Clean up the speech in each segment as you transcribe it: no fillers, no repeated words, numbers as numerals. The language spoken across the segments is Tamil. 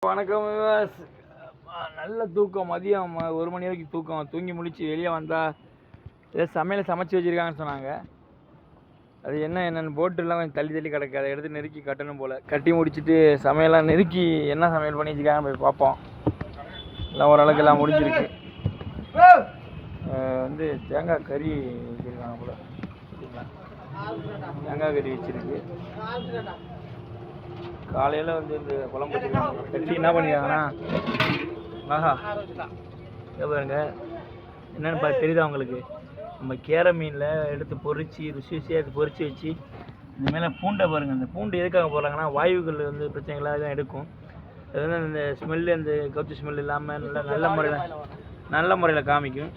வணக்கம் விவாஸ். நல்ல தூக்கம். மதியம் 1 மணி வரைக்கும் தூக்கம். தூங்கி முடிச்சு வெளியே வந்தால் ஏதோ சமையல் சமைச்சு வச்சுருக்காங்கன்னு சொன்னாங்க. அது என்னென்னு போட்டுலாம் கொஞ்சம் தள்ளி கிடக்கு. அதை எடுத்து நெருக்கி கட்டணும் போல். கட்டி முடிச்சுட்டு சமையலாம் நெருக்கி என்ன சமையல் பண்ணி வச்சுருக்காங்க போய் பார்ப்போம். எல்லாம் ஓரளவுக்கு எல்லாம் முடிஞ்சிருக்கு. வந்து தேங்காய் கறி வச்சுருக்காங்க போல். தேங்காய் கறி வச்சுருக்கு. காலையில் வந்து இந்த குழம்பு கட்டி என்ன பண்ணிருக்காங்கன்னா பாருங்க என்னென்னு பார்த்து தெரியுதா உங்களுக்கு? நம்ம கேரை மீனில் எடுத்து பொறிச்சு ருசியாக எடுத்து பொறிச்சு வச்சு இந்த மேலே பூண்டை பாருங்கள். அந்த பூண்டு எதுக்காக போடுறாங்கன்னா வாயுகள் வந்து பிரச்சனைகளாக தான் எடுக்கும். அது வந்து அந்த ஸ்மெல்லு, அந்த கவுச்சி ஸ்மெல் இல்லாமல் நல்ல முறையில் காமிக்கும்.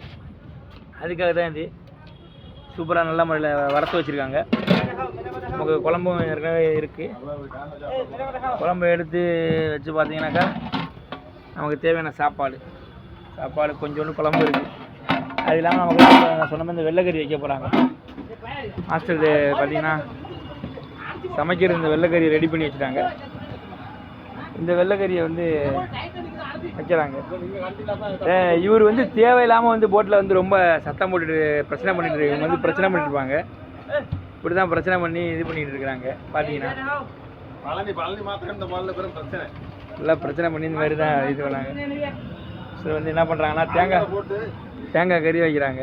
அதுக்காக தான் இது சூப்பராக நல்ல முறையில் வறுத்து வச்சுருக்காங்க. நமக்கு குழம்பும் ஏற்கனவே இருக்குது. குழம்பு எடுத்து வச்சு பார்த்தீங்கன்னாக்கா நமக்கு தேவையான சாப்பாடு கொஞ்சோண்டு குழம்பு இருக்குது. அது இல்லாமல் நமக்கு சொன்ன மாதிரி இந்த வெள்ளைக்கறி வைக்க போகிறாங்க. ஹாஸ்டல் பார்த்தீங்கன்னா சமைக்கிற இந்த வெள்ளைக்கறி ரெடி பண்ணி வச்சுட்டாங்க. இந்த வெள்ளைக்கறியை வந்து வைக்கிறாங்க. இவர் வந்து தேவையில்லாமல் வந்து போட்டில் வந்து ரொம்ப சத்தம் போட்டுட்டு பிரச்சனை பண்ணிட்டு இவங்க வந்து பிரச்சனை பண்ணிட்டு இருப்பாங்க. இப்படி தான் பிரச்சனை பண்ணி இது பண்ணிட்டு இருக்கிறாங்க. பார்த்தீங்கன்னா எல்லாம் பிரச்சனை பண்ணி இந்த மாதிரி தான் இது பண்ணாங்க. ஸோ வந்து என்ன பண்ணுறாங்கன்னா தேங்காய் கறி வைக்கிறாங்க.